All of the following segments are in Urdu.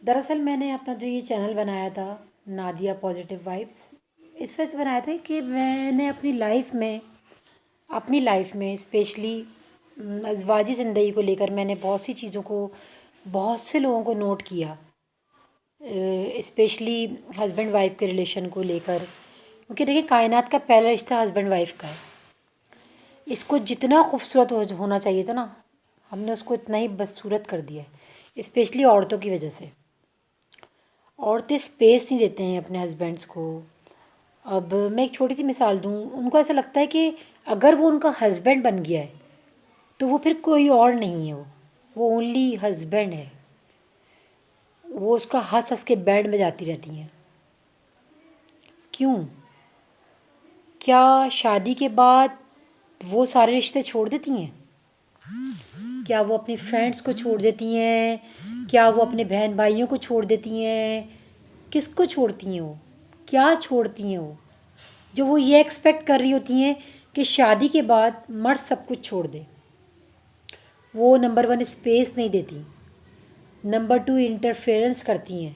دراصل میں نے اپنا جو یہ چینل بنایا تھا نادیہ پازیٹیو وائبس، اس وجہ سے بنایا تھا کہ میں نے اپنی لائف میں اسپیشلی ازواجی زندگی کو لے کر میں نے بہت سی چیزوں کو، بہت سے لوگوں کو نوٹ کیا، اسپیشلی ہسبینڈ وائف کے ریلیشن کو لے کر، کیونکہ دیکھیں کائنات کا پہلا رشتہ ہسبینڈ وائف کا ہے۔ اس کو جتنا خوبصورت ہونا چاہیے تھا نا، ہم نے اس کو اتنا ہی بدصورت کر دیا ہے، اسپیشلی عورتوں کی وجہ سے۔ عورتیں اسپیس نہیں دیتے ہیں اپنے ہسبینڈس کو۔ اب میں ایک چھوٹی سی مثال دوں، ان کو ایسا لگتا ہے کہ اگر وہ ان کا ہسبینڈ بن گیا ہے تو وہ پھر کوئی اور نہیں ہے، وہ اونلی ہسبینڈ ہے۔ وہ اس کا ہنس ہنس کے بیڈ میں جاتی رہتی ہیں۔ کیوں؟ کیا شادی کے بعد وہ سارے رشتے چھوڑ دیتی ہیں؟ کیا وہ اپنی فرینڈس کو چھوڑ دیتی ہیں؟ کیا وہ اپنے بہن بھائیوں کو چھوڑ دیتی ہیں؟ کس کو چھوڑتی ہیں وہ؟ کیا چھوڑتی ہیں وہ؟ جو وہ یہ ایکسپیکٹ کر رہی ہوتی ہیں کہ شادی کے بعد مرد سب کچھ چھوڑ دے۔ وہ نمبر 1 اسپیس نہیں دیتی، نمبر 2 انٹرفیئرنس کرتی ہیں،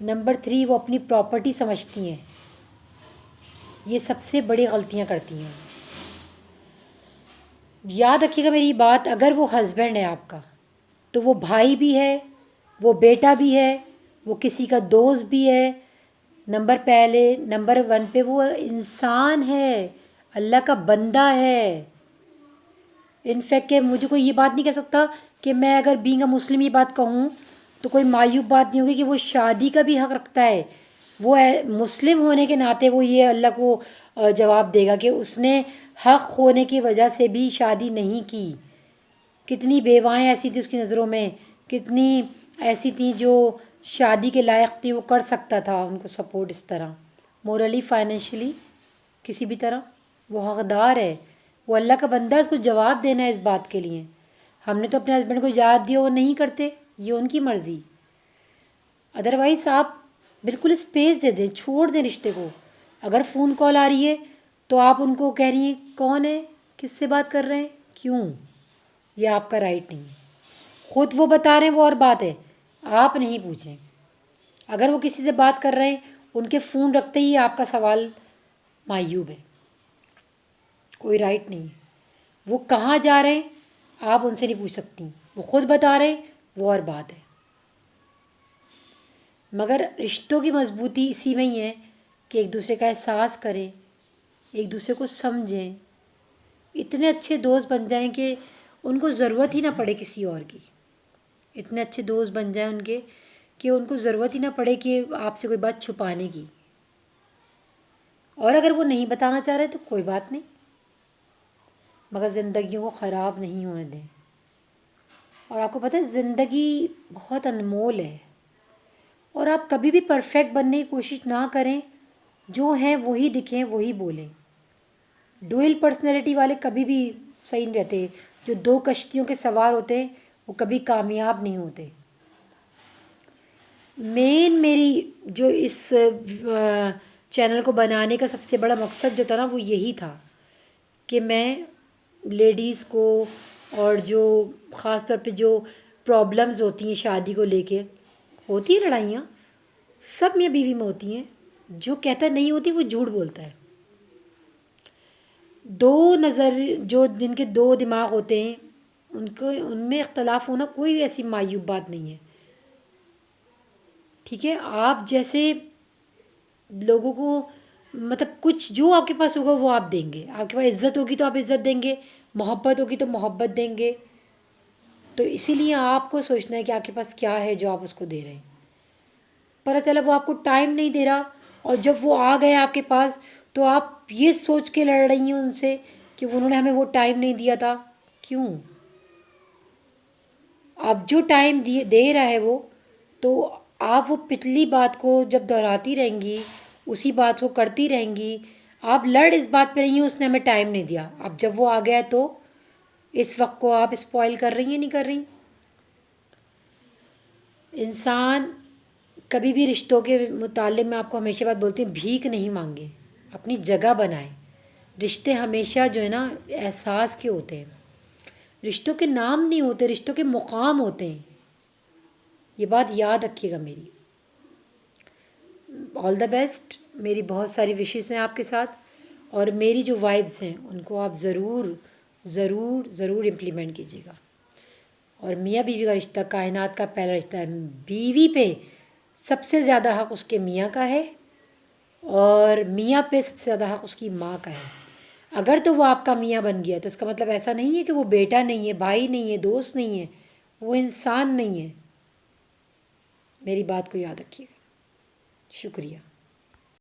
نمبر 3 وہ اپنی پراپرٹی سمجھتی ہیں۔ یہ سب سے بڑی غلطیاں کرتی ہیں۔ یاد رکھیے گا میری بات، اگر وہ ہسبینڈ ہے آپ کا تو وہ بھائی بھی ہے، وہ بیٹا بھی ہے، وہ کسی کا دوست بھی ہے۔ نمبر 1 پہ وہ انسان ہے، اللہ کا بندہ ہے۔ انفیکٹ کہ مجھے کوئی یہ بات نہیں کہہ سکتا کہ میں اگر بینگ اے مسلم یہ بات کہوں تو کوئی معیوب بات نہیں ہوگی کہ وہ شادی کا بھی حق رکھتا ہے۔ وہ مسلم ہونے کے ناطے وہ یہ اللہ کو جواب دے گا کہ اس نے حق ہونے کی وجہ سے بھی شادی نہیں کی۔ کتنی بیوائیں ایسی تھیں اس کی نظروں میں، کتنی ایسی تھیں جو شادی کے لائق تھی، وہ کر سکتا تھا ان کو سپورٹ اس طرح، مورلی، فائنینشلی، کسی بھی طرح۔ وہ حقدار ہے، وہ اللہ کا بندہ ہے، اس کو جواب دینا ہے اس بات کے لیے۔ ہم نے تو اپنے ہسبینڈ کو یاد دیا، وہ نہیں کرتے، یہ ان کی مرضی۔ ادروائز آپ بالکل اسپیس دے دیں، چھوڑ دیں رشتے کو۔ اگر فون کال آ رہی ہے تو آپ ان کو کہہ رہی ہیں کون ہے، کس سے بات کر رہے ہیں، کیوں؟ یہ آپ کا رائٹ نہیں ہے۔ خود وہ بتا رہے ہیں وہ اور بات ہے، آپ نہیں پوچھیں۔ اگر وہ کسی سے بات کر رہے ہیں، ان کے فون رکھتے ہی آپ کا سوال معیوب ہے، کوئی رائٹ نہیں ہے۔ وہ کہاں جا رہے ہیں آپ ان سے نہیں پوچھ سکتی، وہ خود بتا رہے ہیں وہ اور بات ہے۔ مگر رشتوں کی مضبوطی اسی میں ہی ہے کہ ایک دوسرے کا احساس کریں، ایک دوسرے کو سمجھیں، اتنے اچھے دوست بن جائیں کہ ان کو ضرورت ہی نہ پڑے کسی اور کی۔ اتنے اچھے دوست بن جائیں ان کے کہ ان کو ضرورت ہی نہ پڑے کہ آپ سے کوئی بات چھپانے کی۔ اور اگر وہ نہیں بتانا چاہ رہے تو کوئی بات نہیں، مگر زندگیوں کو خراب نہیں ہونے دیں۔ اور آپ کو پتہ ہے زندگی بہت انمول ہے، اور آپ کبھی بھی پرفیکٹ بننے کی کوشش نہ کریں، جو ہیں وہی دکھیں وہی بولیں۔ ڈوئل پرسنالٹی والے کبھی بھی صحیح نہیں رہتے، جو 2 کشتیوں کے سوار ہوتے ہیں وہ کبھی کامیاب نہیں ہوتے۔ میری جو اس چینل کو بنانے کا سب سے بڑا مقصد جو تھا نا، وہ یہی تھا کہ میں لیڈیز کو، اور جو خاص طور پہ جو پرابلمز ہوتی ہیں شادی کو لے کے، ہوتی ہیں لڑائیاں، سب میاں بیوی میں ہوتی ہیں، جو کہتا نہیں ہوتی وہ جھوٹ بولتا ہے۔ جن کے 2 دماغ ہوتے ہیں، ان میں اختلاف ہونا کوئی ایسی معیوب بات نہیں ہے۔ ٹھیک ہے، آپ جیسے لوگوں کو، مطلب کچھ جو آپ کے پاس ہوگا وہ آپ دیں گے۔ آپ کے پاس عزت ہوگی تو آپ عزت دیں گے، محبت ہوگی تو محبت دیں گے۔ تو اسی لیے آپ کو سوچنا ہے کہ آپ کے پاس کیا ہے جو آپ اس کو دے رہے ہیں۔ پتہ چلا وہ آپ کو ٹائم نہیں دے رہا، اور جب وہ آ گئے آپ کے پاس تو آپ یہ سوچ کے لڑ رہی ہیں ان سے کہ انہوں نے ہمیں وہ ٹائم نہیں دیا تھا۔ کیوں؟ اب جو ٹائم دے رہا ہے وہ، تو آپ وہ پچھلی بات کو جب دہراتی رہیں گی، اسی بات کو کرتی رہیں گی، آپ لڑ اس بات پہ رہی ہیں اس نے ہمیں ٹائم نہیں دیا۔ اب جب وہ آ گیا تو اس وقت کو آپ اسپوائل کر رہی ہیں نہیں کر رہی؟ انسان کبھی بھی رشتوں کے متعلق میں آپ کو ہمیشہ بات بولتی ہوں، بھیک نہیں مانگے، اپنی جگہ بنائیں۔ رشتے ہمیشہ جو ہے نا احساس کے ہوتے ہیں، رشتوں کے نام نہیں ہوتے، رشتوں کے مقام ہوتے ہیں۔ یہ بات یاد رکھیے گا میری. آل دا بیسٹ. میری بہت ساری وشیز ہیں آپ کے ساتھ، اور میری جو وائبس ہیں ان کو آپ ضرور ضرور ضرور امپلیمنٹ کیجیے گا. اور میاں بیوی کا رشتہ کائنات کا پہلا رشتہ ہے. بیوی پہ سب سے زیادہ حق اس کے میاں کا ہے، اور میاں پہ سب سے زیادہ حق اس کی ماں کا ہے. اگر تو وہ آپ کا میاں بن گیا تو اس کا مطلب ایسا نہیں ہے کہ وہ بیٹا نہیں ہے، بھائی نہیں ہے، دوست نہیں ہے، وہ انسان نہیں ہے. میری بات کو یاد رکھیے گا. شکریہ.